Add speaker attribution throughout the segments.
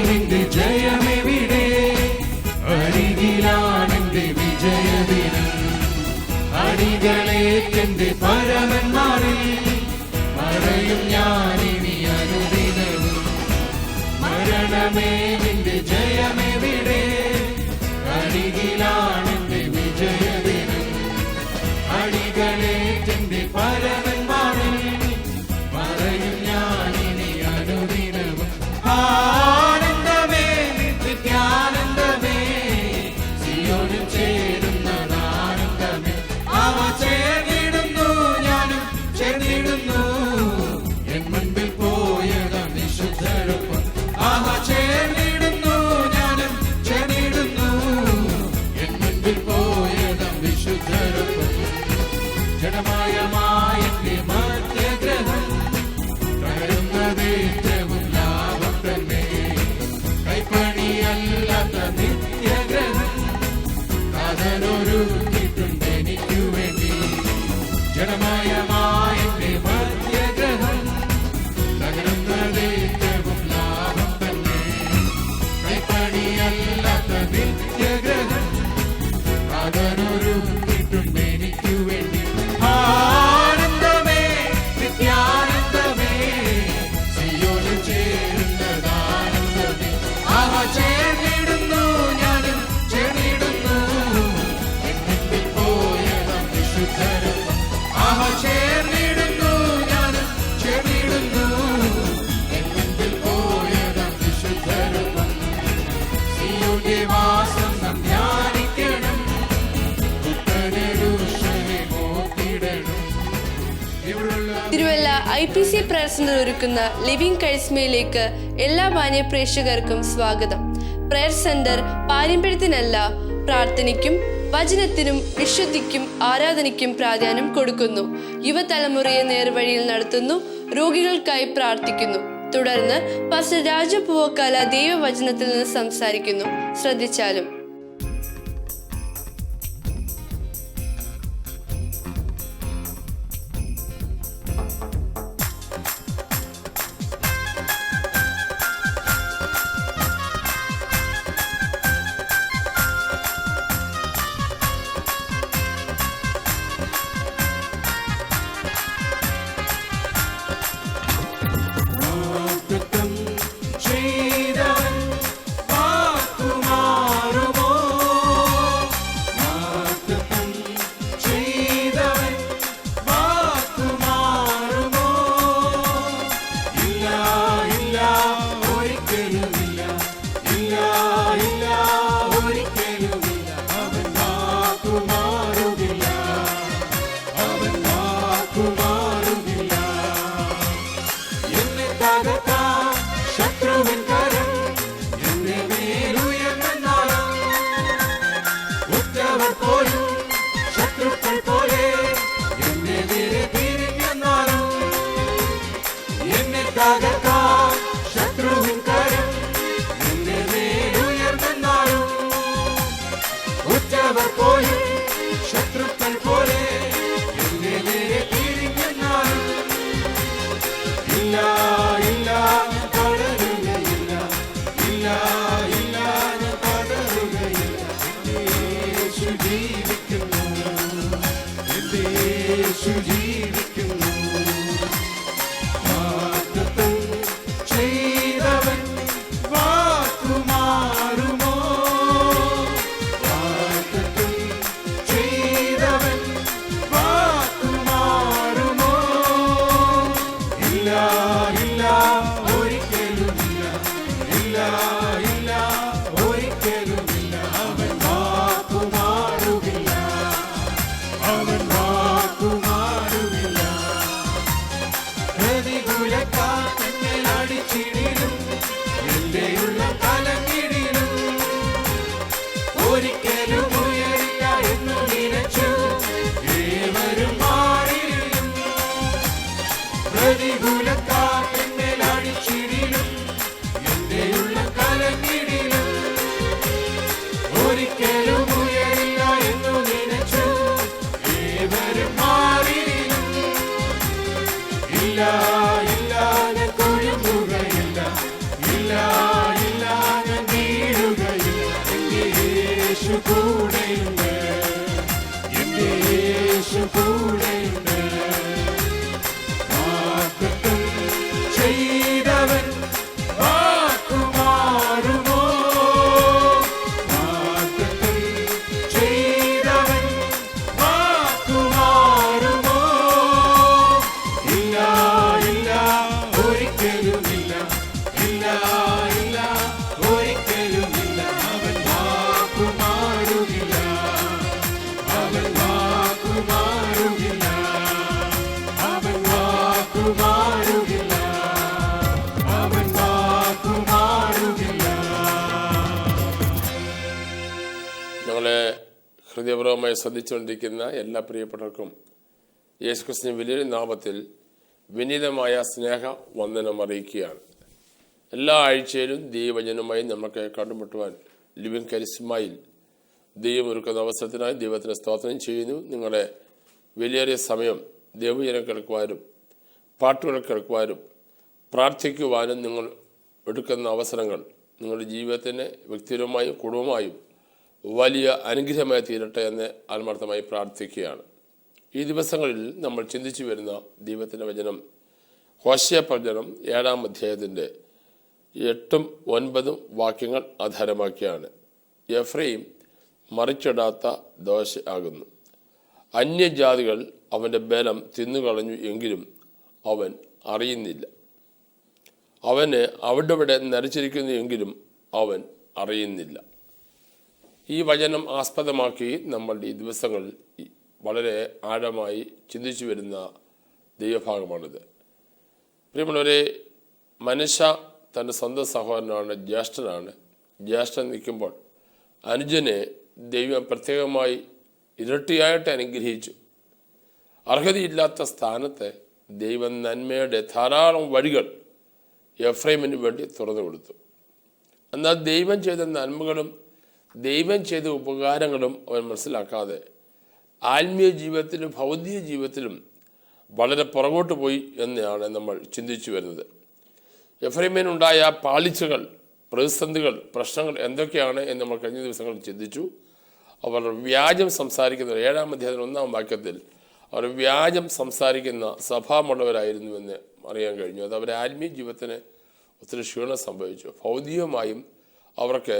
Speaker 1: നിന്റെ ജയമെവിടെ? അരികിലാണെന്റെ വിജയദിനം. അടികളേറ്റെന്റെ പരമന്മാരിൽ മറയും ഞാനിനി അനുദിനവും. മരണമേ നിന്റെ ജയമെവിടെ? അരികിലാണെന്റെ വിജയദിനം. അടികളേറ്റെന്റെ പരമന്മാരിൽ മറയും ഞാനിനി അനുദിനവും. ആനന്ദമേ നിത്യാനന്ദമേ, സിയോനിൽ ചേരുന്നതാനന്ദമേ. അവ ചേർന്നിടുന്നു, ഞാനും ചേർന്നിടുന്നു. എൻ മുൻപിൽ പോയതാം വിശുദ്ധരൊപ്പം. അവ ചേർന്നിടുന്നു, ഞാനും ചേർന്നിടുന്നു. എൻ മുൻപിൽ പോയതാം വിശുദ്ധരൊപ്പം. ജഡമായ മായന്റെ മധ്യഗ്രഹം തകരുന്നതേറ്റവും ലാഭം തന്നെ. കൈപ്പണിയല്ലാത്ത നിത്യഗ്രഹം കാതലൊരുക്കിയിട്ടുണ്ട് എനിക്കു വേണ്ടി. ജഡമായ മായന്റെ മധ്യഗ്രഹം തകരുന്നതേറ്റവും ലാഭം തന്നെ. കൈപ്പണിയല്ലാത്ത നിത്യഗ്രഹം കാതലൊരുക്കിയിട്ടുണ്ട് എനിക്കു വേണ്ടി. ആനന്ദമേ നിത്യാനന്ദമേ, സിയോനിൽ ചേരുന്നതാനന്ദമേ. അവ ചേർന്നിടുന്നു, ഞാനും ചേർന്നിടുന്നു. എൻ മുൻപിൽ പോയതാം വിശുദ്ധരൊപ്പം. അവ ചേർന്നിടുന്നു, ഞാനും ചേർന്നിടുന്നു. എൻ മുൻപിൽ പോയതാം വിശുദ്ധരൊപ്പം. സിയോന്റെ വാസം നാം ധ്യാനിക്കണം.
Speaker 2: തിരുവല്ല IPC പ്രയർ സെന്റർ ഒരുക്കുന്ന ലിവിംഗ് കരിസ്മയിലേക്ക് എല്ലാ മാന്യ പ്രേക്ഷകർക്കും സ്വാഗതം. പ്രയർ സെന്റർ പാരമ്പര്യത്തിനല്ല, പ്രാർത്ഥനയ്ക്കും വചനത്തിനും വിശുദ്ധിക്കും ആരാധനയ്ക്കും പ്രാധാന്യം കൊടുക്കുന്നു. യുവതലമുറയെ നേർവഴിയിൽ നടത്തുന്നു. രോഗികൾക്കായി പ്രാർത്ഥിക്കുന്നു. തുടർന്ന് പാസ്റ്റർ രാജപൂവക്കാല ദൈവവചനത്തിൽ നിന്ന് സംസാരിക്കുന്നു. ശ്രദ്ധിച്ചാലും.
Speaker 1: വാഗ്ദത്തം ചെയ്തവൻ വാക്കുമാറുമോ? വാഗ്ദത്തം ചെയ്തവൻ വാക്കുമാറുമോ? ഇല്ല ഇല്ല ഒരിക്കലുമില്ല. ഇല്ല ഇല്ല ഒരിക്കലുമില്ല. അവൻ വാക്കുമാറുകില്ല. അവൻ വാക്കുമാറുകില്ല. എന്നെ തകർക്കാൻ ശത്രുവിൻ കരം എന്നെ മേലുയർന്നെന്നാലും ഉറ്റവർ പോലും ശത്രുക്കൾ പോലെ എന്നെതിരെ തിരിഞ്ഞെന്നാലും. എന്നെ തകർക്കാൻ ശത്രുവിൻ കരം എന്നെ മേലുയർന്നെന്നാലും ഉറ്റവർ പോലും ശത്രുക്കൾ പോലെ എന്നെതിരെ തിരിഞ്ഞെന്നാലും. ഇല്ല ഇല്ല ഞാൻ പടരുകയില്ല. ഇല്ല ഇല്ല ഞാൻ പടരുകയില്ല. എന്റെ യേശു ജീവിക്കുന്നു. എന്റെ യേശു ജീവിക്കുന്നു. വാഗ്ദത്തം ചെയ്തവൻ വാക്കുമാറുമോ? വാഗ്ദത്തം ചെയ്തവൻ വാക്കുമാറുമോ? ഇല്ല ഇല്ല ഒരിക്കലുമില്ല. ഇല്ല ഇല്ല ഒരിക്കലുമില്ല. അവൻ വാക്കുമാറുകില്ല. അവൻ വാക്കുമാറുകില്ല. പ്രതികൂലക്കാറ്റെന്നിൽ അടിച്ചിടിലും എന്റെ ഉള്ളം കലങ്ങിടിലും ഒരിക്കലും ഉയരില്ല എന്നു നിലച്ചു ഏവരും മാറിയിടും. പ്രതികൂലക്കാറ്റെന്നിൽ അടിച്ചിടിലും എന്റെ ഉള്ളം കലങ്ങിടിലും ഒരിക്കലും ഉയരില്ല എന്നു നിലച്ചു ഏവരും മാറിയിടും. ഇല്ല ഇല്ല ഞാൻ കുഴുങ്ങുകയില്ല. ഇല്ല കൂടെയുണ്ട്, എന്റെ യേശു കൂടെയുണ്ട്. വാഗ്ദത്തം ചെയ്തവൻ വാക്കുമാറുമോ? വാഗ്ദത്തം ചെയ്തവൻ വാക്കുമാറുമോ? ഇല്ല, ഇല്ല, ഒരിക്കലുമില്ല. ഇല്ല, ഇല്ല, ഒരിക്കലുമില്ല. അവൻ വാക്കുമാറുകില്ല. അവൻ വാക്കുമാറുകില്ല. അവൻ വാക്കുമാറുകില്ല. അവൻ വാക്കുമാറുകില്ല.
Speaker 3: ഞങ്ങളെ ഹൃദയപൂർവ്വമായി ശ്രദ്ധിച്ചുകൊണ്ടിരിക്കുന്ന എല്ലാ പ്രിയപ്പെട്ടവർക്കും യേശുക്രിസ്തുവിന്റെ വലിയ നാമത്തിൽ വിനീതമായ സ്നേഹ വന്ദനം അറിയിക്കുകയാണ്. എല്ലാ ആഴ്ചയിലും ദൈവവചനമായി നമുക്ക് കണ്ടുമുട്ടുവാൻ ലിവിംഗ് കരിസ്മയിൽ ദൈവം ഒരുക്കുന്ന അവസരത്തിനായി ദൈവത്തിന് സ്തോത്രം ചെയ്യുന്നു. നിങ്ങളുടെ വിലയേറിയ സമയം ദൈവവചനം കേൾക്കുവാനും പാട്ടുകൾ കേൾക്കുവാനും പ്രാർത്ഥിക്കുവാനും നിങ്ങൾ എടുക്കുന്ന അവസരങ്ങൾ നിങ്ങളുടെ ജീവിതത്തിന് വ്യക്തിപരമായും കുടുംബമായും വലിയ അനുഗ്രഹമായി തീരട്ടെ എന്ന് ആത്മാർത്ഥമായി പ്രാർത്ഥിക്കുകയാണ്. ഈ ദിവസങ്ങളിൽ നമ്മൾ ചിന്തിച്ചു വരുന്ന ദൈവത്തിൻ്റെ വചനം ഹോശേയ പ്രവചനം 7-ാം അധ്യായത്തിൻ്റെ 8-9 വാക്യങ്ങൾ ആധാരമാക്കിയാണ്. എഫ്രയീം മറിച്ചിടാത്ത ദോശ ആകുന്നു, അന്യജാതികൾ അവൻ്റെ ബലം തിന്നുകളഞ്ഞു എങ്കിലും അവൻ അറിയുന്നില്ല. അവന് അവിടെ നരച്ചിരിക്കുന്നു എങ്കിലും അവൻ അറിയുന്നില്ല. ഈ വചനം ആസ്പദമാക്കി നമ്മൾ ഈ ദിവസങ്ങളിൽ വളരെ ആഴമായി ചിന്തിച്ചു വരുന്ന ദൈവഭാഗമാണിത്. പ്രിയമുള്ളവരെ, മനുഷ്യ തൻ്റെ സ്വന്തം സഹോദരനാണ്, ജ്യേഷ്ഠനാണ്. ജ്യേഷ്ഠൻ നിൽക്കുമ്പോൾ അനുജനെ ദൈവം പ്രത്യേകമായി ഇരട്ടിയായിട്ട് അനുഗ്രഹിച്ചു. അർഹതയില്ലാത്ത സ്ഥാനത്ത് ദൈവം നന്മയുടെ ധാരാളം വഴികൾ എഫ്രൈമിന് വേണ്ടി തുറന്നു കൊടുത്തു. എന്നാൽ ദൈവം ചെയ്ത നന്മകളും ദൈവം ചെയ്ത ഉപകാരങ്ങളും അവൻ മനസ്സിലാക്കാതെ ആത്മീയ ജീവിതത്തിലും ഭൗതിക ജീവിതത്തിലും വളരെ പുറകോട്ട് പോയി എന്നാണ് നമ്മൾ ചിന്തിച്ചു വരുന്നത്. എഫ്രൈമിനുണ്ടായ പാളിച്ചകൾ, പ്രതിസന്ധികൾ, പ്രശ്നങ്ങൾ എന്തൊക്കെയാണ് എന്ന് നമ്മൾ കഴിഞ്ഞ ദിവസങ്ങളിൽ ചിന്തിച്ചു. അവർ വ്യാജം സംസാരിക്കുന്ന 7-ാം അധ്യായത്തിൽ 1-ാം വാക്യത്തിൽ അവർ വ്യാജം സംസാരിക്കുന്ന സ്വഭാവമുള്ളവരായിരുന്നുവെന്ന് അറിയാൻ കഴിഞ്ഞു. അത് അവരുടെ ആത്മീയ ജീവിതത്തിന് ഒത്തിരി ക്ഷീണം സംഭവിച്ചു. ഭൗതികമായും അവർക്ക്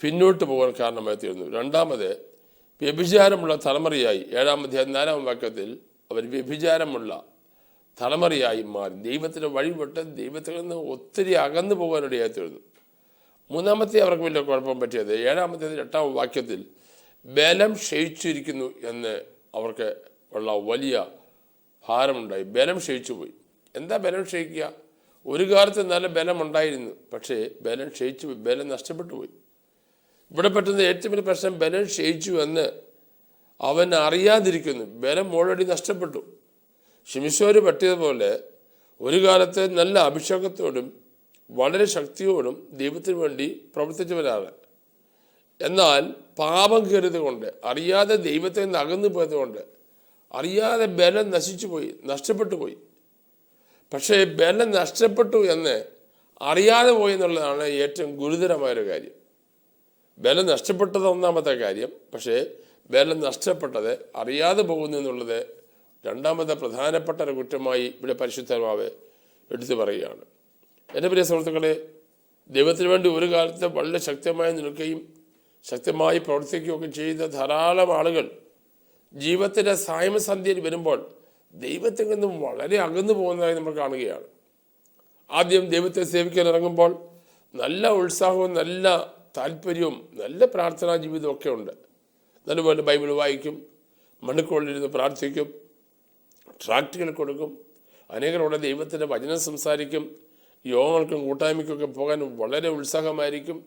Speaker 3: പിന്നോട്ട് പോകാൻ കാരണമായി തീർന്നു. രണ്ടാമത്, വ്യഭിചാരമുള്ള തലമുറയായി 7-ാം അധ്യായം 4-ാം വാക്യത്തിൽ അവർ വ്യഭിചാരമുള്ള തലമുറയായി മാറി ദൈവത്തിൻ്റെ വഴിവിട്ട് ദൈവത്തിൽ നിന്ന് ഒത്തിരി അകന്നു പോകാനിടയായി തീർന്നു. മൂന്നാമത്തെ അവർക്ക് വലിയ കുഴപ്പം പറ്റിയത് 7-ാം അധ്യായത്തിൽ 8-ാം വാക്യത്തിൽ ബലം ക്ഷയിച്ചിരിക്കുന്നു എന്ന് അവർക്ക് ഉള്ള വലിയ ഭാരമുണ്ടായി. ബലം ക്ഷയിച്ചു പോയി. എന്താ ബലം ക്ഷയിക്കുക? ഒരു കാലത്ത് നല്ല ബലമുണ്ടായിരുന്നു, പക്ഷേ ബലം ക്ഷയിച്ചു പോയി, ബലം നഷ്ടപ്പെട്ടു പോയി. ഇവിടെ പറ്റുന്ന ഏറ്റവും വലിയ പ്രശ്നം ബലം ക്ഷയിച്ചു എന്ന് അവൻ അറിയാതിരിക്കുന്നു. ബലം ഓൾറെഡി നഷ്ടപ്പെട്ടു. ശിംശോന് പറ്റിയതുപോലെ ഒരു കാലത്ത് നല്ല അഭിഷേകത്തോടും വളരെ ശക്തിയോടും ദൈവത്തിന് വേണ്ടി പ്രവർത്തിച്ചവരാണ്. എന്നാൽ പാപം കയറിയത് കൊണ്ട്, അറിയാതെ ദൈവത്തിൽ നിന്ന് അകന്നു പോയത് കൊണ്ട്, അറിയാതെ ബലം നശിച്ചു പോയി, നഷ്ടപ്പെട്ടു പോയി. പക്ഷേ ബലം നഷ്ടപ്പെട്ടു എന്ന് അറിയാതെ പോയി എന്നുള്ളതാണ് ഏറ്റവും ഗുരുതരമായൊരു കാര്യം. ബലം നഷ്ടപ്പെട്ടത് ഒന്നാമത്തെ കാര്യം. പക്ഷേ ബലം നഷ്ടപ്പെട്ടത് അറിയാതെ പോകുന്നു എന്നുള്ളത് രണ്ടാമത്തെ പ്രധാനപ്പെട്ട ഒരു കുറ്റമായി ഇവിടെ പരിശുദ്ധാത്മാവ് എടുത്തു പറയുകയാണ്. എൻ്റെ പ്രിയ സുഹൃത്തുക്കളെ, ദൈവത്തിന് വേണ്ടി ഒരു കാലത്ത് വളരെ ശക്തമായി നിൽക്കുകയും ശക്തമായി പ്രവർത്തിക്കുകയൊക്കെ ചെയ്ത ധാരാളം ആളുകൾ ജീവിതത്തിൻ്റെ സായമസന്ധ്യയിൽ വരുമ്പോൾ ദൈവത്തിൽ നിന്നും വളരെ അകന്നു പോകുന്നതായി നമ്മൾ കാണുകയാണ്. ആദ്യം ദൈവത്തെ സേവിക്കാൻ ഇറങ്ങുമ്പോൾ നല്ല ഉത്സാഹവും നല്ല താല്പര്യവും നല്ല പ്രാർത്ഥനാ ജീവിതവും ഒക്കെ ഉണ്ട്. നല്ലപോലെ ബൈബിൾ വായിക്കും, മണിക്കൂറിലിരുന്ന് പ്രാർത്ഥിക്കും, ട്രാക്റ്റുകൾ കൊടുക്കും, അനേകരോടെ ദൈവത്തിൻ്റെ വചനം സംസാരിക്കും, യോഗങ്ങൾക്കും കൂട്ടായ്മയ്ക്കൊക്കെ പോകാൻ വളരെ ഉത്സാഹമായിരിക്കും.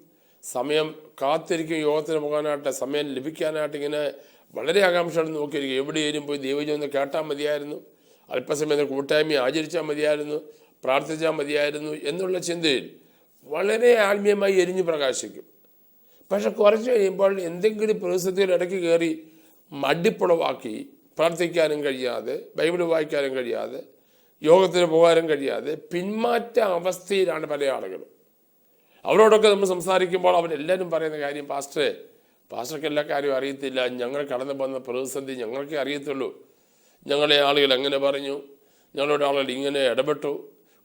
Speaker 3: സമയം കാത്തിരിക്കും യോഗത്തിന് പോകാനായിട്ട്, സമയം ലഭിക്കാനായിട്ട് ഇങ്ങനെ വളരെ ആകാംക്ഷയോടെ നോക്കിയിരിക്കും. എവിടെയും പോയി ദൈവജനം ഒന്ന് കേട്ടാൽ മതിയായിരുന്നു, അല്പസമയം കൂട്ടായ്മ ആചരിച്ചാൽ മതിയായിരുന്നു, പ്രാർത്ഥിച്ചാൽ മതിയായിരുന്നു എന്നുള്ള ചിന്തയിൽ വളരെ ആത്മീയമായി എരിഞ്ഞു പ്രകാശിക്കും. പക്ഷെ കുറച്ച് കഴിയുമ്പോൾ എന്തെങ്കിലും പ്രതിസന്ധികൾ ഇടയ്ക്ക് കയറി മടിപ്പുളവാക്കി പ്രാർത്ഥിക്കാനും കഴിയാതെ, ബൈബിൾ വായിക്കാനും കഴിയാതെ, യോഗത്തിന് പോകാനും കഴിയാതെ പിന്മാറ്റ അവസ്ഥയിലാണ് പല ആളുകളും. അവരോടൊക്കെ നമ്മൾ സംസാരിക്കുമ്പോൾ അവരെല്ലാവരും പറയുന്ന കാര്യം, പാസ്റ്ററെ പാസ്റ്റർക്ക് എല്ലാ കാര്യവും അറിയത്തില്ല, ഞങ്ങൾ കടന്നു പോകുന്ന പ്രതിസന്ധി ഞങ്ങൾക്കേ അറിയത്തുള്ളൂ. ഞങ്ങളെ ആളുകൾ എങ്ങനെ പറഞ്ഞു, ഞങ്ങളുടെ ആളുകൾ ഇങ്ങനെ ഇടപെട്ടു,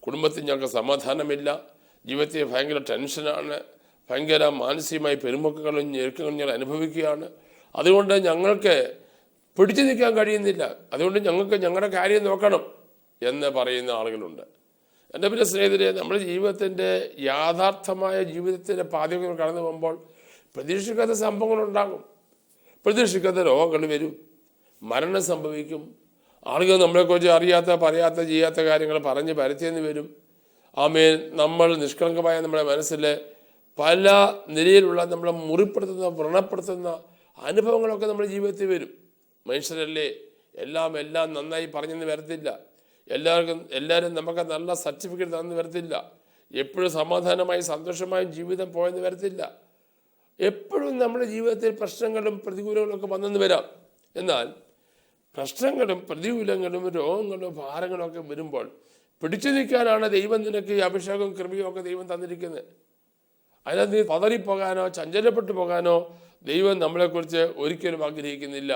Speaker 3: കുടുംബത്തിൽ ഞങ്ങൾക്ക് സമാധാനമില്ല, ജീവിതത്തിൽ ഭയങ്കര ടെൻഷനാണ്, ഭയങ്കര മാനസികമായ പെരുമുക്കുകളും ഞെരുക്കങ്ങളും ഞങ്ങൾ അനുഭവിക്കുകയാണ്. അതുകൊണ്ട് ഞങ്ങൾക്ക് പിടിച്ചു നിൽക്കാൻ കഴിയുന്നില്ല, അതുകൊണ്ട് ഞങ്ങൾക്ക് ഞങ്ങളുടെ കാര്യം നോക്കണം എന്ന് പറയുന്ന ആളുകളുണ്ട്. എൻ്റെ പ്രിയ സ്നേഹിതരെ, നമ്മുടെ ജീവിതത്തിൻ്റെ യാഥാർത്ഥമായ ജീവിതത്തിൻ്റെ പാതകൾ കടന്നു പോകുമ്പോൾ പ്രതീക്ഷിക്കാത്ത സംഭവങ്ങളുണ്ടാകും. പ്രതീക്ഷിക്കാത്ത രോഗങ്ങൾ വരും, മരണം സംഭവിക്കും, ആളുകൾ നമ്മളെക്കുറിച്ച് അറിയാത്ത പറയാത്ത ചെയ്യാത്ത കാര്യങ്ങൾ പറഞ്ഞ് പരത്തിയെന്ന് വരും. ആമേൻ. നമ്മൾ നിഷ്കളങ്കമായ നമ്മുടെ മനസ്സിൽ പല നിലയിലുള്ള നമ്മളെ മുറിപ്പെടുത്തുന്ന വ്രണപ്പെടുത്തുന്ന അനുഭവങ്ങളൊക്കെ നമ്മുടെ ജീവിതത്തിൽ വരും. മനുഷ്യരല്ലേ, എല്ലാം നന്നായി പറഞ്ഞെന്ന് വരത്തില്ല, എല്ലാവരും നമുക്ക് നല്ല സർട്ടിഫിക്കറ്റ് തന്നു വരത്തില്ല, എപ്പോഴും സമാധാനമായി സന്തോഷമായും ജീവിതം പോയെന്ന് വരത്തില്ല. എപ്പോഴും നമ്മുടെ ജീവിതത്തിൽ പ്രശ്നങ്ങളും പ്രതികൂലങ്ങളും ഒക്കെ വന്നെന്ന് വരാം. എന്നാൽ പ്രശ്നങ്ങളും പ്രതികൂലങ്ങളും രോഗങ്ങളും ഭാരങ്ങളും ഒക്കെ വരുമ്പോൾ പിടിച്ചു നിൽക്കാനാണ് ദൈവം നിനക്ക് ഈ അഭിഷേകവും കൃപയും ഒക്കെ ദൈവം തന്നിരിക്കുന്നത്. അതിനകത്ത് നീ പതറിപ്പോകാനോ ചഞ്ചലപ്പെട്ടു പോകാനോ ദൈവം നമ്മളെക്കുറിച്ച് ഒരിക്കലും ആഗ്രഹിക്കുന്നില്ല.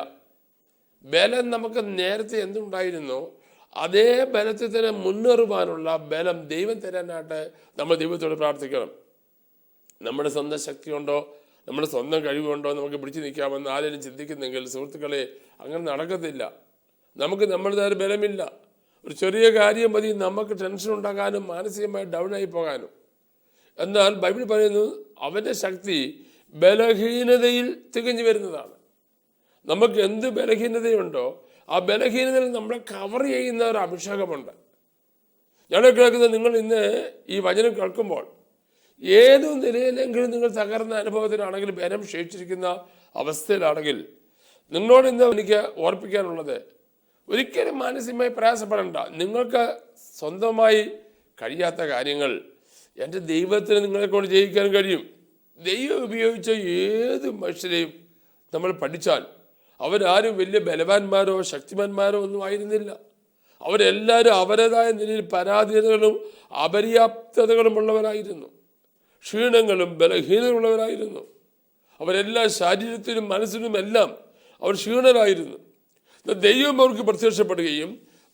Speaker 3: ബലം നമുക്ക് നേരത്തെ എന്തുണ്ടായിരുന്നോ അതേ ബലത്തിൽ തന്നെ മുന്നേറുവാനുള്ള ബലം ദൈവം തരാനായിട്ട് നമ്മൾ ദൈവത്തോട് പ്രാർത്ഥിക്കണം. നമ്മുടെ സ്വന്തം ശക്തി കൊണ്ടോ നമ്മുടെ സ്വന്തം കഴിവുകൊണ്ടോ നമുക്ക് പിടിച്ചു നിൽക്കാമെന്ന് ആരെങ്കിലും ചിന്തിക്കുന്നെങ്കിൽ സുഹൃത്തുക്കളെ, അങ്ങനെ നടക്കത്തില്ല. നമുക്ക് നമ്മുടേതായ ബലമില്ല. ഒരു ചെറിയ കാര്യം മതി നമുക്ക് ടെൻഷൻ ഉണ്ടാകാനും മാനസികമായി ഡൗൺ ആയി പോകാനും. എന്നാൽ ബൈബിൾ പറയുന്നു അവൻ്റെ ശക്തി ബലഹീനതയിൽ തികഞ്ഞു വരുന്നതാണ്. നമുക്ക് എന്ത് ബലഹീനതയുണ്ടോ ആ ബലഹീനതയിൽ നമ്മളെ കവർ ചെയ്യുന്ന ഒരു അഭിഷേകമുണ്ട്. ഞാൻ കേൾക്കുന്ന നിങ്ങൾ ഇന്ന് ഈ വചനം കേൾക്കുമ്പോൾ ഏതു നിലയിലെങ്കിലും നിങ്ങൾ തകർന്ന അനുഭവത്തിലാണെങ്കിൽ, ബലം ക്ഷയിച്ചിരിക്കുന്ന അവസ്ഥയിലാണെങ്കിൽ, നിങ്ങളോട് ഇന്ന് എനിക്ക് ഓർപ്പിക്കാനുള്ളത്, ഒരിക്കലും മാനസികമായി പ്രയാസപ്പെടേണ്ട. നിങ്ങൾക്ക് സ്വന്തമായി കഴിയാത്ത കാര്യങ്ങൾ എൻ്റെ ദൈവത്തിന് നിങ്ങളെ കൊണ്ട് ജയിക്കാൻ കഴിയും. ദൈവം ഉപയോഗിച്ച ഏത് മനുഷ്യരെയും നമ്മൾ പഠിച്ചാൽ അവരാരും വലിയ ബലവാന്മാരോ ശക്തിമാന്മാരോ ഒന്നും ആയിരുന്നില്ല. അവരെല്ലാവരും അവരുടേതായ നിലയിൽ പരാധീനതകളും അപര്യാപ്തതകളും ഉള്ളവരായിരുന്നു, ക്ഷീണങ്ങളും ബലഹീനതയുള്ളവരായിരുന്നു. അവരെല്ലാം ശരീരത്തിലും മനസ്സിലും എല്ലാം അവർ ക്ഷീണരായിരുന്നു. ദൈവം അവർക്ക് പ്രത്യക്ഷപ്പെടുകയും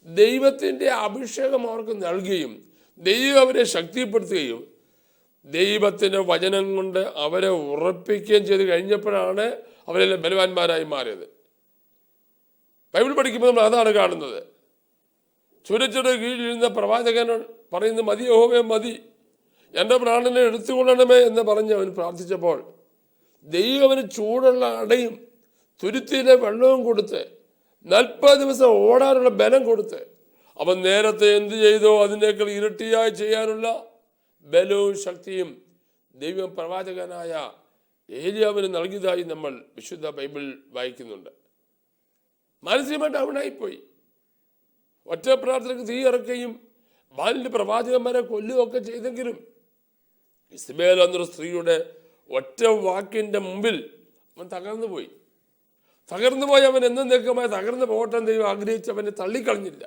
Speaker 3: ദൈവത്തിൻ്റെ അഭിഷേകം അവർക്ക് നൽകുകയും ദൈവം അവരെ ശക്തിപ്പെടുത്തുകയും ദൈവത്തിൻ്റെ വചനം കൊണ്ട് അവരെ ഉറപ്പിക്കുകയും ചെയ്ത് കഴിഞ്ഞപ്പോഴാണ് അവരെല്ലാം ബലവാന്മാരായി മാറിയത്. ബൈബിൾ പഠിക്കുമ്പോൾ നമ്മൾ അതാണ് കാണുന്നത്. ചുരച്ചുടെ കീഴിലിരുന്ന പ്രവാചകൻ പറയുന്നത്, മതി യഹോവേ മതി, എൻ്റെ പ്രാണനെ എടുത്തുകൊള്ളണമേ എന്ന് പറഞ്ഞ് അവൻ പ്രാർത്ഥിച്ചപ്പോൾ ദൈവം അവന് ചൂടുള്ള അടയും തുരുത്തിയിലെ വെള്ളവും കൊടുത്ത് 40 ദിവസം ഓടാനുള്ള ബലം കൊടുത്ത് അവൻ നേരത്തെ എന്ത് ചെയ്തോ അതിനേക്കാൾ ഇരട്ടിയായി ചെയ്യാനുള്ള ബലവും ശക്തിയും ദൈവം പ്രവാചകനായ ഏലിയാവിന് നൽകിയതായി നമ്മൾ വിശുദ്ധ ബൈബിൾ വായിക്കുന്നുണ്ട്. മാനസികമായിട്ട് അവനായിപ്പോയി. ഒറ്റ പ്രാർത്ഥനയ്ക്ക് തീ ഇറക്കുകയും ബാലിൻ്റെ പ്രവാചകന്മാരെ കൊല്ലുകയൊക്കെ ചെയ്തെങ്കിലും ഇസ്ബേൽ എന്നൊരു സ്ത്രീയുടെ ഒറ്റ വാക്കിൻ്റെ മുമ്പിൽ അവൻ തകർന്നുപോയി. അവൻ എന്നേക്കുമായി തകർന്നു പോകട്ടെ ദൈവം ആഗ്രഹിച്ച് അവനെ തള്ളിക്കളഞ്ഞില്ല.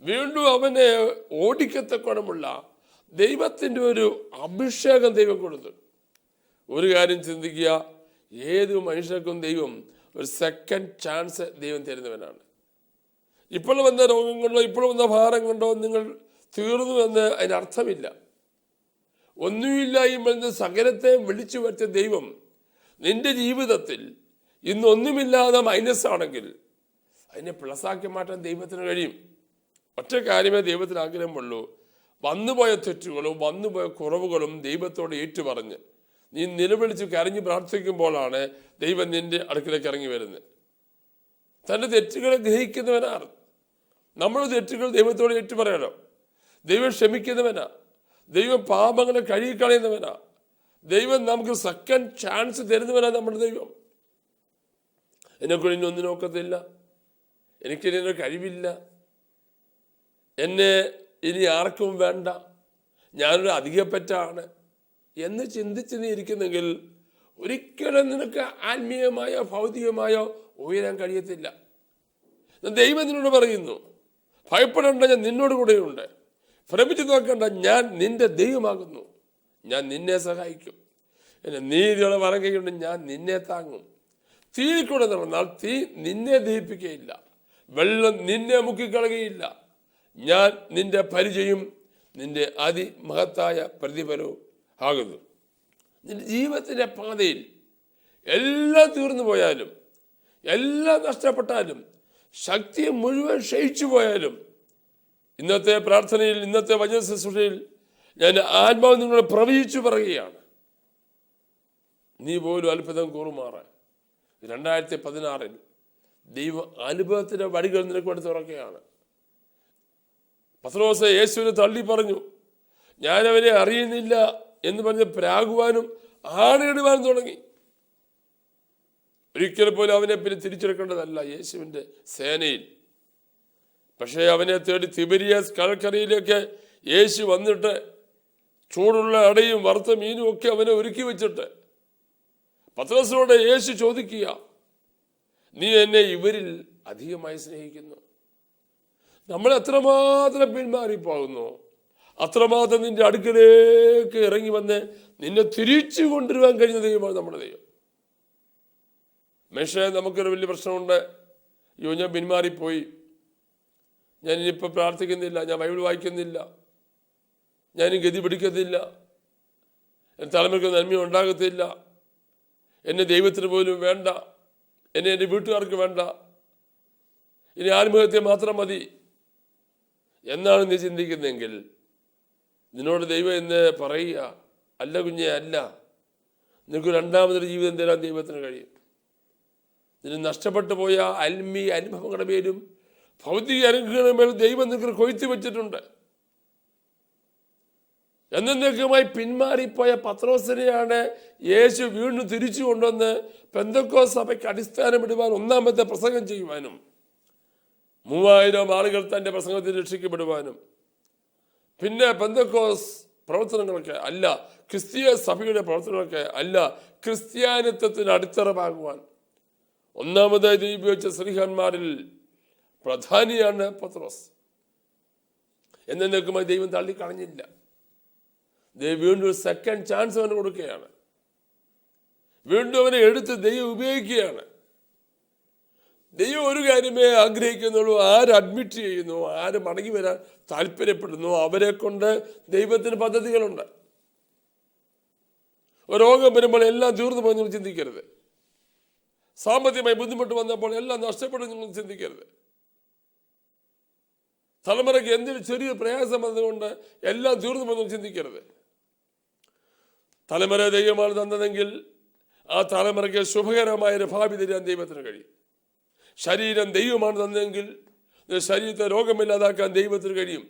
Speaker 3: വീണ്ടും അവനെ ഓടിക്കത്തക്കണമുള്ള ദൈവത്തിൻ്റെ ഒരു അഭിഷേകം ദൈവം കൊടുത്തു. ഒരു കാര്യം ചിന്തിക്കുക, ഏത് മനുഷ്യർക്കും ദൈവം ഒരു സെക്കൻഡ് ചാൻസ് ദൈവം തരുന്നവനാണ്. ഇപ്പോൾ വന്ന രോഗം കൊണ്ടോ ഇപ്പോൾ വന്ന ഭാരം കൊണ്ടോ നിങ്ങൾ തീർന്നു എന്ന് അതിനർത്ഥമില്ല. ഒന്നുമില്ലായ്മയിൽ നിന്ന് സകലത്തെ വിളിച്ചു വരുത്തിയ ദൈവം നിന്റെ ജീവിതത്തിൽ ഇന്നൊന്നുമില്ലാതെ മൈനസ് ആണെങ്കിൽ അതിനെ പ്ലസ്സാക്കി മാറ്റാൻ ദൈവത്തിന് കഴിയും. ഒറ്റ കാര്യമേ ദൈവത്തിന് ആഗ്രഹമുള്ളൂ, വന്നുപോയ തെറ്റുകളും വന്നുപോയ കുറവുകളും ദൈവത്തോട് ഏറ്റുപറഞ്ഞ് നീ നിലവിളിച്ച് കരഞ്ഞ് പ്രാർത്ഥിക്കുമ്പോഴാണ് ദൈവം നിന്റെ അടുക്കിലേക്ക് ഇറങ്ങി വരുന്നത്. തൻ്റെ തെറ്റുകളെ ഗ്രഹിക്കുന്നവനാണ്. നമ്മുടെ തെറ്റുകൾ ദൈവത്തോട് ഏറ്റുപറയണോ. ദൈവം ക്ഷമിക്കുന്നവനാ, ദൈവം പാപങ്ങളെ കഴുകിക്കളയുന്നവനാ, ദൈവം നമുക്ക് സെക്കൻഡ് ചാൻസ് തരുന്നവനാ നമ്മുടെ ദൈവം. എന്നെക്കൊണ്ട് ഇനി ഒന്നും നോക്കത്തില്ല, എനിക്കിതിനൊരു കഴിവില്ല, എന്നെ ഇനി ആർക്കും വേണ്ട, ഞാനൊരു അധികപ്പറ്റാണ് എന്ന് ചിന്തിച്ച് നീ ഇരിക്കുന്നെങ്കിൽ ഒരിക്കലും നിനക്ക് ആത്മീയമായോ ഭൗതികമായോ ഉയരാൻ കഴിയത്തില്ല. ദൈവം നിന്നോട് പറയുന്നു, ഭയപ്പെടേണ്ട, ഞാൻ നിന്നോട് കൂടെയുണ്ട്, ഭ്രമിച്ചു നോക്കേണ്ട, ഞാൻ നിന്റെ ദൈവമാകുന്നു, ഞാൻ നിന്നെ സഹായിക്കും. എന്നെ നീതിയുള്ള വലങ്കൈകൊണ്ട് ഞാൻ നിന്നെ താങ്ങും. തീയിൽ കൂടെ നടന്നാൽ തീ നിന്നെ ദഹിപ്പിക്കുകയില്ല, വെള്ളം നിന്നെ മുക്കിക്കളയുകയില്ല. ഞാൻ നിന്റെ പരിചയം നിന്റെ അതിമഹത്തായ പ്രതിഫലവും ആകുന്നു. നിന്റെ ജീവിതത്തിൻ്റെ പാതയിൽ എല്ലാം തീർന്നു പോയാലും, എല്ലാം നഷ്ടപ്പെട്ടാലും, ശക്തി മുഴുവൻ ക്ഷയിച്ചു പോയാലും, ഇന്നത്തെ പ്രാർത്ഥനയിൽ, ഇന്നത്തെ വചന ശുശ്രൂഷയിൽ ഞാൻ ആത്മാവ് നിങ്ങളെ പ്രവചിച്ചു പറയുകയാണ്, നീ പോലും അത്ഭുതം കൂറുമാറാൻ 2016 ദൈവ അനുഭവത്തിന്റെ വഴികൾ നിനക്ക് വേണ്ടി തുറക്കുകയാണ്. പത്രോസ് യേശുവിനെ തള്ളി പറഞ്ഞു, ഞാനവനെ അറിയുന്നില്ല എന്ന് പറഞ്ഞ് പ്രാകുവാനും ആണയിടുവാനും തുടങ്ങി. ഒരിക്കൽ പോലും അവനെ പിന്നെ തിരിച്ചെടുക്കേണ്ടതല്ല യേശുവിൻ്റെ സേനയിൽ. പക്ഷേ അവനെ തേടി തിബരിയാസ് കടൽക്കരയിലേക്ക് യേശു വന്നിട്ട് ചൂടുള്ള അടയും വറുത്ത മീനും ഒക്കെ അവനെ ഒരുക്കി വെച്ചിട്ട് പത്രോസിനോട് യേശു ചോദിക്കുക, നീ എന്നെ ഇവരിൽ അധികമായി സ്നേഹിക്കുന്നു? നമ്മൾ എത്രമാത്രം പിന്മാറിപ്പോകുന്നു, അത്രമാത്രം നിന്റെ അടുക്കലേക്ക് ഇറങ്ങി വന്ന് നിന്നെ തിരിച്ചു കൊണ്ടുവരുവാൻ കഴിയുന്ന ദൈവമാണ് നമ്മുടെ ദൈവം. മനുഷ്യ നമുക്കൊരു വലിയ പ്രശ്നമുണ്ട്, ഞാൻ പിന്മാറിപ്പോയി, ഞാൻ ഇനിയിപ്പോൾ പ്രാർത്ഥിക്കുന്നില്ല, ഞാൻ ബൈബിൾ വായിക്കുന്നില്ല, ഞാൻ ഗതി പിടിക്കത്തില്ല, എൻ്റെ തലമുറയ്ക്ക് നന്മ ഉണ്ടാകത്തില്ല, എന്നെ ദൈവത്തിന് പോലും വേണ്ട, എന്നെ എൻ്റെ വീട്ടുകാർക്ക് വേണ്ട, ഇനി ആത്മഹത്യ മാത്രം മതി എന്നാണ് നീ ചിന്തിക്കുന്നതെങ്കിൽ നിന്നോട് ദൈവം എന്ന് പറയുക, അല്ല കുഞ്ഞെ, അല്ല. നിനക്ക് രണ്ടാമതൊരു ജീവിതം തരാൻ ദൈവത്തിന് കഴിയും. നിന്നെ നഷ്ടപ്പെട്ടു പോയ ആത്മീയ അനുഭവങ്ങളുടെ പേരും ഭൗതിക അനുഗ്രഹങ്ങളുടെ പേരും ദൈവം നിങ്ങൾക്ക് കൊയ്ത്തു വെച്ചിട്ടുണ്ട്. എന്നേക്കുമായി പിന്മാറിപ്പോയ പത്രോസിനെയാണ് യേശു വീണ്ടും തിരിച്ചു കൊണ്ടുവന്ന് പെന്തക്കോസ്ത് സഭയ്ക്ക് അടിസ്ഥാനമിടുവാൻ ഒന്നാമത്തെ പ്രസംഗം ചെയ്യുവാനും 3000 ആളുകൾ തൻ്റെ പ്രസംഗത്തിൽ രക്ഷിക്കപ്പെടുവാനും പിന്നെ പെന്തക്കോസ്ത് പ്രവർത്തനങ്ങളൊക്കെ അല്ല, ക്രിസ്തീയ സഭയുടെ പ്രവർത്തനങ്ങളൊക്കെ അല്ല, ക്രിസ്ത്യാനിത്വത്തിന് അടിത്തറമാകുവാൻ ഒന്നാമതായി ദൈവം ഉപയോഗിച്ച ശ്രീഹന്മാരിൽ പ്രധാനിയാണ് പത്രോസ്. എന്നേക്കുമായി ദൈവം തള്ളിക്കളഞ്ഞില്ല. ദൈവം വീണ്ടും ഒരു സെക്കൻഡ് ചാൻസ് അവന് കൊടുക്കുകയാണ്. വീണ്ടും അവനെ എടുത്ത് ദൈവം ഉപയോഗിക്കുകയാണ്. ദൈവം ഒരു കാര്യമേ ആഗ്രഹിക്കുന്നുള്ളൂ, ആര് അഡ്മിറ്റ് ചെയ്യുന്നു, ആര് മടങ്ങി വരാൻ താല്പര്യപ്പെടുന്നു, അവരെ കൊണ്ട് ദൈവത്തിന് പദ്ധതികളുണ്ട്. ഒരു രോഗം വരുമ്പോൾ എല്ലാം തീർന്നു പോയി നിങ്ങൾ ചിന്തിക്കരുത്. സാമ്പത്തികമായി ബുദ്ധിമുട്ട് വന്നപ്പോൾ എല്ലാം നഷ്ടപ്പെടും നിങ്ങൾ ചിന്തിക്കരുത്. തലമുറയ്ക്ക് എന്തൊരു ചെറിയ പ്രയാസം വന്നതുകൊണ്ട് എല്ലാം തീർന്നു പോയി ചിന്തിക്കരുത്. തലമുറ ദൈവമാണ് തന്നതെങ്കിൽ ആ തലമുറയ്ക്ക് ശുഭകരമായ ഒരു ഭാവി തരാൻ ദൈവത്തിന് കഴിയും. ശരീരം ദൈവമാണ് തന്നതെങ്കിൽ ശരീരത്തെ രോഗമില്ലാതാക്കാൻ ദൈവത്തിന് കഴിയും.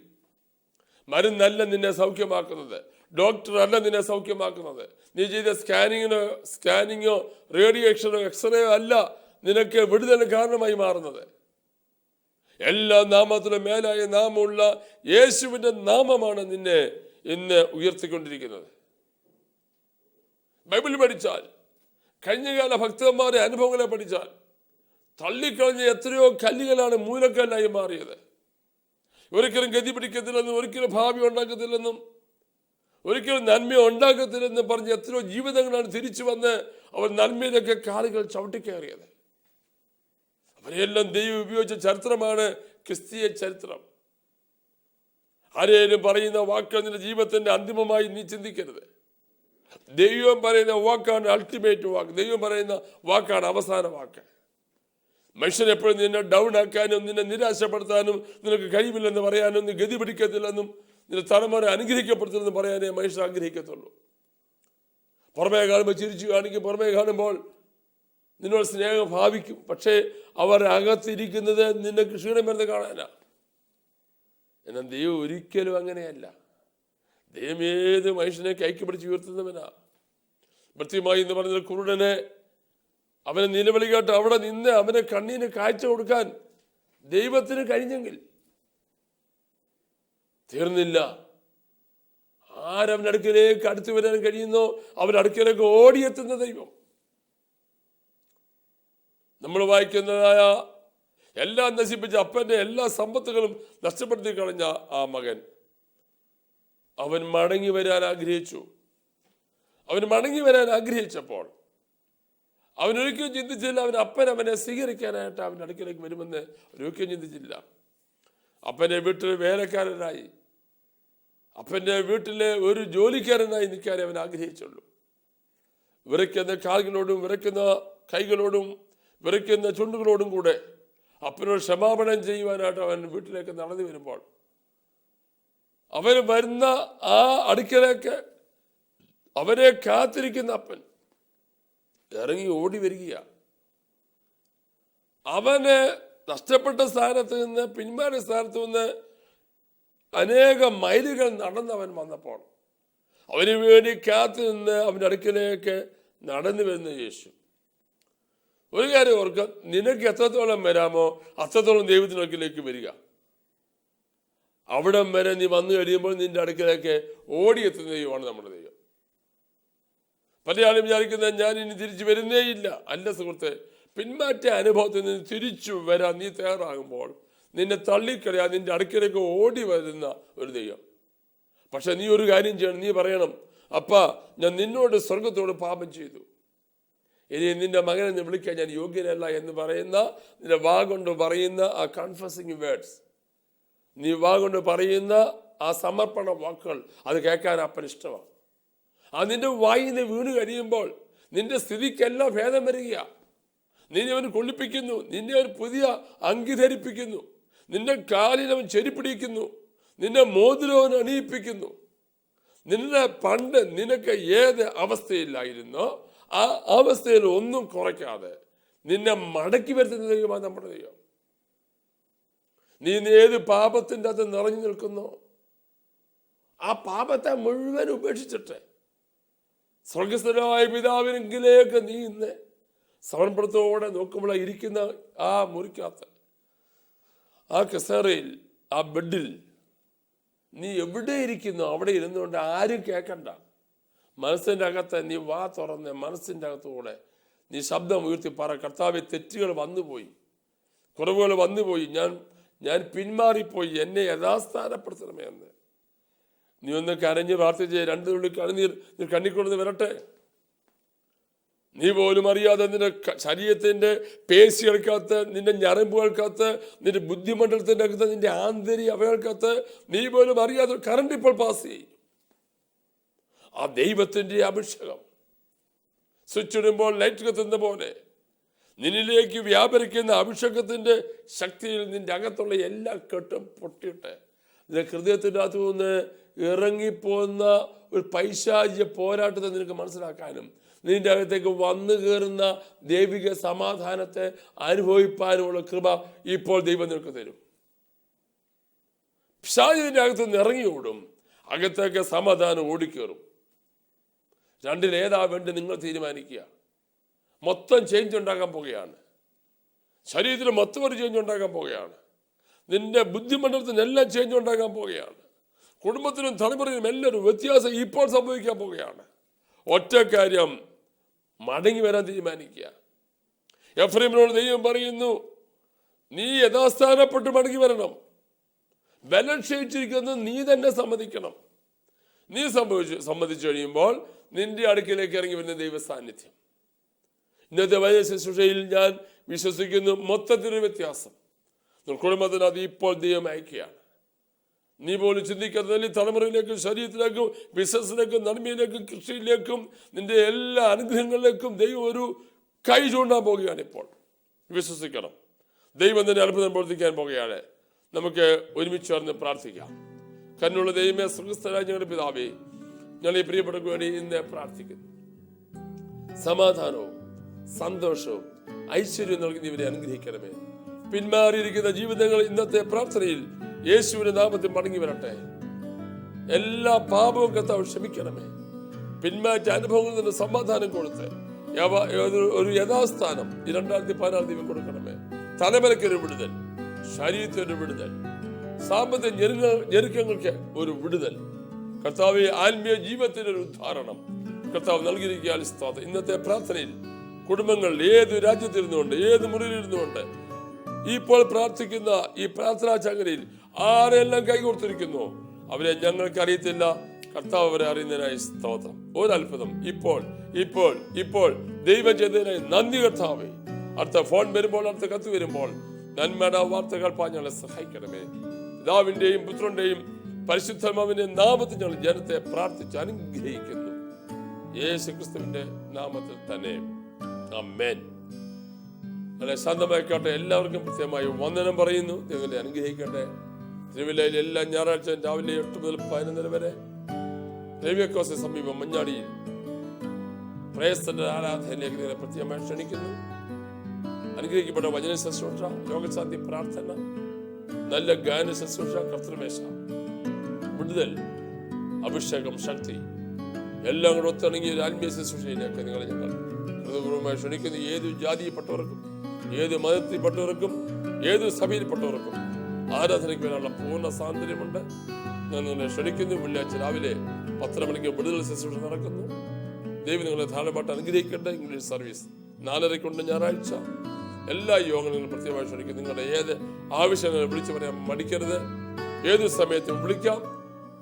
Speaker 3: മരുന്നല്ല നിന്നെ സൗഖ്യമാക്കുന്നത്, ഡോക്ടർ അല്ല നിന്നെ സൗഖ്യമാക്കുന്നത്, നീ ചെയ്ത സ്കാനിങ്ങോ റേഡിയേഷനോ എക്സ്റേയോ അല്ല നിനക്ക് വിടുതലിന് കാരണമായി മാറുന്നത്. എല്ലാ നാമത്തിലും മേലായ നാമമുള്ള യേശുവിൻ്റെ നാമമാണ് നിന്നെ ഇന്ന് ഉയർത്തിക്കൊണ്ടിരിക്കുന്നത്. ബൈബിൾ പഠിച്ചാൽ, കഴിഞ്ഞകാല ഭക്തന്മാരുടെ അനുഭവങ്ങളെ പഠിച്ചാൽ തള്ളിക്കളഞ്ഞ എത്രയോ കല്ലുകളാണ് മൂലക്കല്ലായി മാറിയത്. ഒരിക്കലും ഗതി പിടിക്കത്തില്ലെന്നും ഒരിക്കലും ഭാവി ഉണ്ടാക്കത്തില്ലെന്നും ഒരിക്കലും നന്മ ഉണ്ടാക്കത്തില്ലെന്നും പറഞ്ഞ് എത്രയോ ജീവിതങ്ങളാണ് തിരിച്ചു വന്ന് അവർ നന്മയിലൊക്കെ കാലുകൾ ചവിട്ടിക്കയറിയത്. അവരെല്ലാം ദൈവം ഉപയോഗിച്ച ചരിത്രമാണ് ക്രിസ്തീയ ചരിത്രം. ആരെയും പറയുന്ന വാക്ക് നിന്റെ ജീവിതത്തിന്റെ അന്തിമമായി നീ ചിന്തിക്കരുത്. ദൈവം പറയുന്ന വാക്കാണ് അൾട്ടിമേറ്റ് വാക്ക്. ദൈവം പറയുന്ന വാക്കാണ് അവസാന വാക്ക്. മനുഷ്യൻ എപ്പോഴും നിന്നെ ഡൗൺ ആക്കാനും നിന്നെ നിരാശപ്പെടുത്താനും നിനക്ക് കഴിവില്ലെന്ന് പറയാനും നീ ഗതി പിടിക്കത്തില്ലെന്നും നിന്റെ തലമുറ അനുഗ്രഹിക്കപ്പെടുത്തില്ലെന്ന് പറയാനേ മനുഷ്യൻ ആഗ്രഹിക്കത്തുള്ളൂ. പുറമേ കാണുമ്പോൾ ചിരിച്ചു കാണിക്കും, പുറമേ കാണുമ്പോൾ നിന്നോട് സ്നേഹം ഭാവിക്കും. പക്ഷേ അവർ അകത്തിരിക്കുന്നത് നിനക്ക് ക്ഷീണം വരുന്നത് കാണാനാ. എന്നാൽ ദൈവം ഒരിക്കലും അങ്ങനെയല്ല. ദൈവം ഏത് മനുഷ്യനെ കൈക്ക് പിടിച്ച് ഉയർത്തുന്നവനാ. വൃത്തിമായി എന്ന് പറഞ്ഞ കുരുടനെ അവനെ നിലവിളി കേട്ട് അവിടെ നിന്ന് അവനെ കണ്ണീന് കാഴ്ച കൊടുക്കാൻ ദൈവത്തിന് കഴിഞ്ഞെങ്കിൽ തീർന്നില്ല. ആരവൻ്റെ അടുക്കലേക്ക് അടുത്ത് വരാൻ കഴിയുന്നോ അവൻ്റെ അടുക്കലേക്ക് ഓടിയെത്തുന്ന ദൈവം. നമ്മൾ വായിക്കുന്നതായ എല്ലാം നശിപ്പിച്ച അപ്പൻ്റെ എല്ലാ സമ്പത്തുകളും നഷ്ടപ്പെടുത്തി കളഞ്ഞ ആ മകൻ അവൻ മടങ്ങി വരാൻ ആഗ്രഹിച്ചു. അവൻ മടങ്ങി വരാൻ ആഗ്രഹിച്ചപ്പോൾ അവനൊരിക്കലും ചിന്തിച്ചില്ല അവൻ അപ്പൻ അവനെ സ്വീകരിക്കാനായിട്ട് അവൻ്റെ അടുക്കിലേക്ക് വരുമെന്ന് ഒരിക്കലും ചിന്തിച്ചില്ല. അപ്പൻ്റെ വീട്ടിൽ വേലക്കാരനായി, അപ്പൻ്റെ വീട്ടിലെ ഒരു ജോലിക്കാരനായി നിൽക്കാനേ അവൻ ആഗ്രഹിച്ചുള്ളൂ. വിറയ്ക്കുന്ന കാലുകളോടും വിറയ്ക്കുന്ന കൈകളോടും വിറയ്ക്കുന്ന ചുണ്ടുകളോടും കൂടെ അപ്പനോട് ക്ഷമാപണം ചെയ്യുവാനായിട്ട് അവൻ വീട്ടിലേക്ക് നടന്നു വരുമ്പോൾ അവൻ വരുന്ന ആ അടുക്കലേക്ക് അവനെ കാത്തിരിക്കുന്ന അപ്പൻ ഇറങ്ങി ഓടി വരികയാണ്. അവന് നഷ്ടപ്പെട്ട സ്ഥാനത്ത് നിന്ന് പിന്മാറിയ സ്ഥാനത്ത് നിന്ന് അനേകം മൈലുകൾ നടന്നവൻ വന്നപ്പോൾ അവന് വേണ്ടി കാത്തു നിന്ന് അവൻ്റെ അടുക്കലേക്ക് നടന്നു വരുന്ന യേശു. ഒരു കാര്യം ഓർക്കുക, നിനക്ക് എത്രത്തോളം വരാമോ അത്രത്തോളം ദൈവത്തിൻ്റെ അടുക്കിലേക്ക് വരിക. അവിടം വരെ നീ വന്നു കഴിയുമ്പോൾ നിന്റെ അടുക്കിലേക്ക് ഓടിയെത്തുന്ന ദൈവമാണ് നമ്മുടെ ദൈവം. പല ആളും വിചാരിക്കുന്നത് ഞാൻ ഇനി തിരിച്ചു വരുന്നേയില്ല. അല്ല സുഹൃത്തെ, പിന്മാറ്റ അനുഭവത്തിൽ നിന്ന് തിരിച്ചു വരാൻ നീ തയ്യാറാകുമ്പോൾ നിന്നെ തള്ളിക്കളയാൻ നിന്റെ അടുക്കിലേക്ക് ഓടി വരുന്ന ഒരു ദൈവം. പക്ഷെ നീ ഒരു കാര്യം ചെയ്യണം, നീ പറയണം, അപ്പാ ഞാൻ നിന്നോട് സ്വർഗത്തോട് പാപം ചെയ്തു, ഇനി നിന്റെ മകനെ നീ വിളിക്കാൻ ഞാൻ യോഗ്യനല്ല എന്ന് പറയുന്ന നിന്റെ വാ കൊണ്ട് പറയുന്ന ആ കൺഫസിങ് വേർഡ്സ്, നീ വാ കൊണ്ട് പറയുന്ന ആ സമർപ്പണ വാക്കുകൾ അത് കേൾക്കാൻ അപ്പൻ ഇഷ്ടമാണ്. ആ നിന്റെ വായിന്ന് വീണ് കഴിയുമ്പോൾ നിന്റെ സ്ഥിതിക്കെല്ലാം ഭേദം വരിക. നിന്നെ അവൻ കൊള്ളിപ്പിക്കുന്നു, നിന്നെ അവൻ പുതിയ അങ്കി ധരിപ്പിക്കുന്നു, നിന്റെ കാലിനവൻ ചെരിപ്പിടിക്കുന്നു, നിന്നെ മോതിരവൻ അണിയിപ്പിക്കുന്നു. നിന്റെ പണ്ട് നിനക്ക് ഏത് അവസ്ഥയിലായിരുന്നോ ആ അവസ്ഥയിൽ ഒന്നും കുറയ്ക്കാതെ നിന്നെ മടക്കി വരുത്തുന്ന ദൈവമാണ് നമ്മുടെ ദൈവം. നീ ഏത് പാപത്തിൻ്റെ അകത്ത് നിറഞ്ഞു നിൽക്കുന്നോ ആ പാപത്തെ മുഴുവൻ ഉപേക്ഷിച്ചിട്ട് സ്വർഗസ്ഥനായ പിതാവിനെങ്കിലേക്ക് നീ ഇന്ന് സമർപ്പണത്തോടെ നോക്കുമ്പോൾ ഇരിക്കുന്ന ആ മുറിക്കകത്ത്, ആ കസേരയിൽ, ആ ബെഡിൽ നീ എവിടെ ഇരിക്കുന്നു അവിടെ ഇരുന്നുകൊണ്ട് ആരും കേൾക്കണ്ട. മനസ്സിൻ്റെ അകത്ത് നീ വാ തുറന്ന് മനസ്സിൻ്റെ അകത്തുകൂടെ നീ ശബ്ദം ഉയർത്തി പറ, കർത്താവേ തെറ്റുകൾ വന്നുപോയി, കുറവുകൾ വന്നുപോയി, ഞാൻ പിന്മാറിപ്പോയി, എന്നെ യഥാസ്ഥാനപ്പെടുത്തണമേ എന്ന് നീ ഒന്ന് കരഞ്ഞ് പ്രാർത്ഥിച്ച് 2 തുള്ളി കണ്ണുനീർ നീ കണ്ണിക്കൊണ്ടു വരട്ടെ. നീ പോലും അറിയാതെ നിന്റെ ശരീരത്തിന്റെ പേശികൾക്കകത്ത്, നിന്റെ ഞരമ്പുകൾക്കകത്ത്, നിന്റെ ബുദ്ധിമണ്ഡലത്തിന്റെ അകത്ത്, നിന്റെ ആന്തരിക അവയവകൾക്കകത്ത് നീ പോലും അറിയാതെ കറണ്ട് ഇപ്പോൾ പാസ് ചെയ്യും. ആ ദൈവത്തിന്റെ അഭിഷേകം സ്വിച്ച് ഇടുമ്പോൾ ലൈറ്റ് കത്തുന്ന പോലെ നിന്നിലേക്ക് വ്യാപരിക്കുന്ന അഭിഷേകത്തിന്റെ ശക്തിയിൽ നിന്റെ അകത്തുള്ള എല്ലാ കെട്ടും പൊട്ടിയിട്ട് നിന്റെ ഹൃദയത്തിൻ്റെ അകത്തു നിന്ന് ഇറങ്ങിപ്പോകുന്ന ഒരു പൈശാചിക പോരാട്ടത്തെ നിനക്ക് മനസ്സിലാക്കാനും നിന്റെ അകത്തേക്ക് വന്നു കയറുന്ന ദൈവിക സമാധാനത്തെ അനുഭവിപ്പാനുമുള്ള കൃപ ഇപ്പോൾ ദൈവം നിനക്ക് തരും. പിശാചിന്റെ അകത്ത് നിന്ന് ഇറങ്ങി ഓടും, അകത്തേക്ക് സമാധാനം ഓടിക്കേറും. രണ്ടിലേതാ വേണ്ടി നിങ്ങൾ തീരുമാനിക്കുക. മൊത്തം ചേഞ്ച് ഉണ്ടാക്കാൻ പോകുകയാണ്. ശരീരത്തിൽ മൊത്തം ഒരു ചേഞ്ച് ഉണ്ടാക്കാൻ പോകുകയാണ്. നിന്റെ ബുദ്ധിമണ്ഡലത്തിനെല്ലാം ചേഞ്ച് ഉണ്ടാക്കാൻ പോവുകയാണ്. കുടുംബത്തിനും തലമുറയിലും എല്ലാവരും വ്യത്യാസം ഇപ്പോൾ സംഭവിക്കാൻ പോവുകയാണ്. ഒറ്റ കാര്യം, മടങ്ങി വരാൻ തീരുമാനിക്കുക. എഫ്രൈമിനോട് ദൈവം പറയുന്നു, നീ യഥാസ്ഥാനപ്പെട്ട് മടങ്ങി വരണം. ബലം ക്ഷയിച്ചിരിക്കുന്നത് നീ തന്നെ സമ്മതിക്കണം. നീ സമ്മതിച്ചു കഴിയുമ്പോൾ നിന്റെ അടുക്കിലേക്ക് ഇറങ്ങി വരുന്ന ദൈവ സാന്നിധ്യം. ഇന്നത്തെ വലിയ ശുശ്രൂഷയിൽ ഞാൻ വിശ്വസിക്കുന്നു, മൊത്തത്തിലൊരു വ്യത്യാസം കുടുംബത്തിന് അത് ഇപ്പോൾ ദൈവം അയക്കുകയാണ്. നീ പോലും ചിന്തിക്കാത്ത തലമുറയിലേക്കും ശരീരത്തിലേക്കും ബിസിനസ്സിലേക്കും നന്മയിലേക്കും കൃഷിയിലേക്കും നിന്റെ എല്ലാ അനുഗ്രഹങ്ങളിലേക്കും ദൈവം ഒരു കൈ ചൂണ്ടാൻ പോകുകയാണ്. ഇപ്പോൾ വിശ്വസിക്കണം, ദൈവം തന്നെ അത്ഭുതം പ്രവർത്തിക്കാൻ പോകുകയാണ്. നമുക്ക് ഒരുമിച്ച് ചേർന്ന് പ്രാർത്ഥിക്കാം. കരുണയുള്ള ദൈവമേ, സ്വർഗ്ഗസ്ഥനായ ഞങ്ങളുടെ പിതാവേ, ഞങ്ങൾ ഈ പ്രിയപ്പെട്ടവർക്ക് വേണ്ടി ഇന്ന് പ്രാർത്ഥിക്കുന്നു. സമാധാനവും സന്തോഷവും ഐശ്വര്യവും നൽകി ഇവരെ അനുഗ്രഹിക്കണമേ. പിന്മാറിയിരിക്കുന്ന ജീവിതങ്ങൾ ഇന്നത്തെ പ്രാർത്ഥനയിൽ യേശുവിന്റെ നാമത്തിൽ മടങ്ങി വരട്ടെ. എല്ലാ പാപവും കർത്താവ് ക്ഷമിക്കണമേ. പിന്മാറ്റ അനുഭവങ്ങളിൽ നിന്ന് സമാധാനം കൊടുത്ത് ഒരു യഥാസ്ഥാനം 2016 ദൈവം കൊടുക്കണമേ. തലമുറയ്ക്കൊരു വിടുതൽ, ശരീരത്തിനൊരു വിടുതൽ, സാമ്പത്തിക ഞെരുക്കങ്ങൾക്ക് ഒരു വിടുതൽ, കർത്താവ് ആത്മീയ ജീവിതത്തിന്റെ ഒരു ഉദ്ധാരണം കർത്താവ് നൽകിയിരിക്കുകയാണ്. സ്തോത്രം. ഇന്നത്തെ പ്രാർത്ഥനയിൽ കുടുംബങ്ങൾ ഏത് രാജ്യത്തിരുന്നുകൊണ്ട് ഏത് മുറിയിലിരുന്നുകൊണ്ട് ഇപ്പോൾ പ്രാർത്ഥിക്കുന്ന ഈ പ്രാർത്ഥനാ ചങ്ങലയിൽ ആരെല്ലാം കൈകൊടുത്തിരിക്കുന്നു അവരെ ഞങ്ങൾക്ക് അറിയത്തില്ല. കർത്താവ് അവരെ അറിയുന്നതിനായി സ്തോത്രം. ഒരത്ഭുതം ഇപ്പോൾ ഇപ്പോൾ ഇപ്പോൾ ദൈവം ചെയ്തതിനായി നന്ദി കർത്താവേ. അടുത്ത ഫോൺ വരുമ്പോൾ, അടുത്ത കത്ത് വരുമ്പോൾ നന്മയുടെ വാർത്തകൾ ഞങ്ങളെ സഹായിക്കണമേ. പിതാവിന്റെയും പുത്രന്റെയും പരിശുദ്ധാത്മാവിന്റെ നാമത്തിൽ ഞങ്ങൾ ജനത്തെ പ്രാർത്ഥിച്ച് അനുഗ്രഹിക്കുന്നു. യേശു ക്രിസ്തുവിന്റെ നാമത്തിൽ തന്നെ ആമേൻ. നിങ്ങളെ ശാന്തമായിക്കോട്ടെ. എല്ലാവർക്കും പ്രത്യേകമായി വന്ദനം പറയുന്നു. നിങ്ങളെ അനുഗ്രഹിക്കട്ടെ. തിരുവല്ലയിൽ എല്ലാ ഞായറാഴ്ച രാവിലെ 8 മുതൽ 11 വരെ ദേവിയക്കോസ് സമീപം മഞ്ഞാടിയിൽ പ്രേസന്റെ ആരാധനയിലേക്ക് നിങ്ങളെ പ്രത്യേകമായി ക്ഷണിക്കുന്നു. അനുഗ്രഹിക്കപ്പെട്ട വചന ശുശ്രൂഷ, രോഗശാന്തി പ്രാർത്ഥന, നല്ല ഗാന ശുശ്രൂഷ, കർത്തൃമേശ, വിടുതൽ, അഭിഷേകം, ശക്തി എല്ലാം കൂടെ ഒത്തിണങ്ങിയ ഒരു ആത്മീയ ശുശ്രൂഷയിലേക്ക് നിങ്ങളെ ഞങ്ങൾ ഹൃദയപൂർവ്വമായി ക്ഷണിക്കുന്നു. ഏത് ജാതിയിൽപ്പെട്ടവർക്കും, ഏത് മതത്തിൽപ്പെട്ടവർക്കും, ഏത് സഭയിൽപ്പെട്ടവർക്കും ആരാധനയ്ക്ക് വരാനുള്ള പൂർണ്ണ സ്വാതന്ത്ര്യമുണ്ട്. ഞാൻ നിങ്ങളെ ക്ഷണിക്കുന്നു. വെള്ളിയാഴ്ച രാവിലെ 10 മണിക്ക് വിടുതൽ ശുശ്രൂഷ നടക്കുന്നു. ദൈവം നിങ്ങളെ ധാരാളമായിട്ട് അനുഗ്രഹിക്കട്ടെ. ഇംഗ്ലീഷ് സർവീസ് 4:30 ഞായറാഴ്ച. എല്ലാ യോഗങ്ങളും പ്രത്യേകമായി ക്ഷണിക്കുന്നു. നിങ്ങളുടെ ഏത് ആവശ്യങ്ങൾ വിളിച്ചു പറയാൻ മടിക്കരുത്. ഏത് സമയത്തും വിളിക്കാം.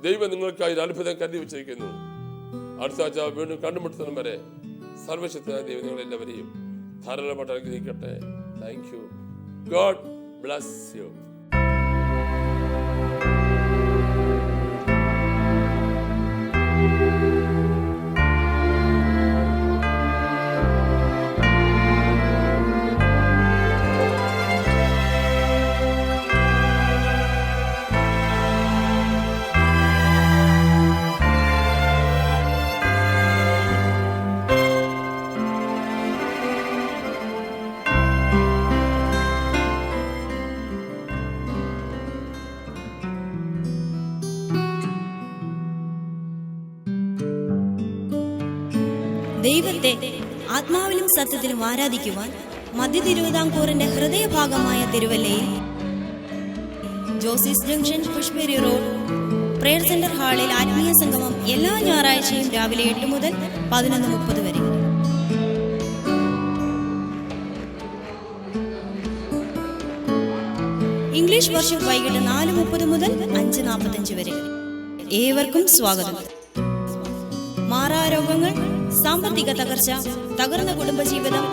Speaker 3: ദൈവം നിങ്ങൾക്കായി ഒരു അത്ഭുതം കരുതി വെച്ചിരിക്കുന്നു. അടുത്ത ആഴ്ച വീണ്ടും കണ്ടുമുട്ടുന്നതിനും വരെ സർവശക്തനായ ദൈവം നിങ്ങളെല്ലാവരെയും ധാരാളമായിട്ട് അനുഗ്രഹിക്കട്ടെ. Thank you. God bless you.
Speaker 4: ദൈവത്തെ ആത്മാവിലും സത്യത്തിലും ആരാധിക്കുവാൻ മധ്യ തിരുവിതാംകൂറിന്റെ ഹൃദയഭാഗമായ തിരുവല്ലയിൽ Josie's junction, പുഷ്പേരി road, prayer centre ഹാളിൽ ആത്മീയ സംഗമം എല്ലാ ഞായറാഴ്ചയും രാവിലെ 8 മുതൽ 11:30 വരെ. ഇംഗ്ലീഷ് വർഷം വൈകിട്ട് 4:30 മുതൽ 5:45 വരെ. ഏവർക്കും സ്വാഗതം. മാറാരോഗങ്ങൾ, സാമ്പത്തിക തകർച്ച, തകർന്ന കുടുംബജീവിതം,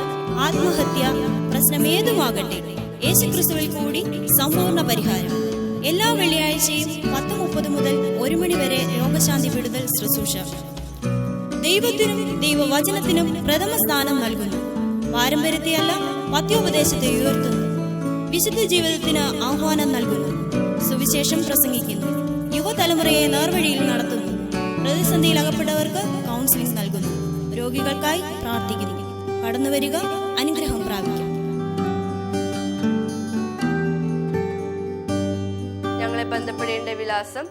Speaker 4: ആത്മഹത്യ, പ്രശ്നമേതുമാകട്ടെ, യേശുക്രിസ്തുവിൽ കൂടി സമ്പൂർണ്ണ പരിഹാരം. എല്ലാ വെള്ളിയാഴ്ചയും 10:30 മുതൽ 1 മണി വരെ രോഗശാന്തി വിടുതൽ ശുശ്രൂഷ. ദൈവത്തിനും ദൈവവചനത്തിനും പ്രഥമ സ്ഥാനം നൽകുന്നു. പാരമ്പര്യത്തെയല്ല, പത്യോപദേശത്തെ ഉയർത്തുന്നു. വിശുദ്ധ ജീവിതത്തിന് ആഹ്വാനം നൽകുന്നു. സുവിശേഷം പ്രസംഗിക്കുന്നു. യുവതലമുറയെ നേർവഴിയിൽ നടത്തുന്നു. പ്രതിസന്ധിയിൽ അകപ്പെട്ടവർക്ക് കൗൺസിലിംഗ് നൽകുന്നു. രോഗികൾക്കായി പ്രാർത്ഥിക്കുന്നു. കടന്നുവരിക, അനുഗ്രഹം പ്രാപിക്കാം.
Speaker 2: ഞങ്ങളെ ബന്ധപ്പെടേണ്ട വിലാസം: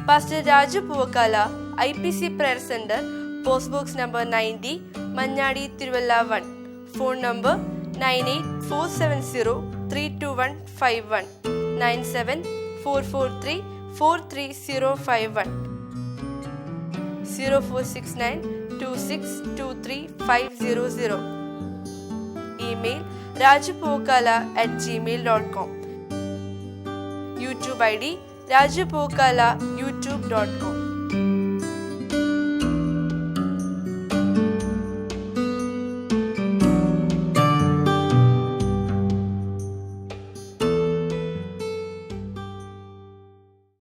Speaker 2: pastor Raju Poovakkala, IPC prayer centre, post box number 90, Manjadi, Thiruvalla 1. Phone number 9847032151, 9744343051, 0469262350. Email rajupokala@gmail.com. YouTube ID rajupokala youtube.com.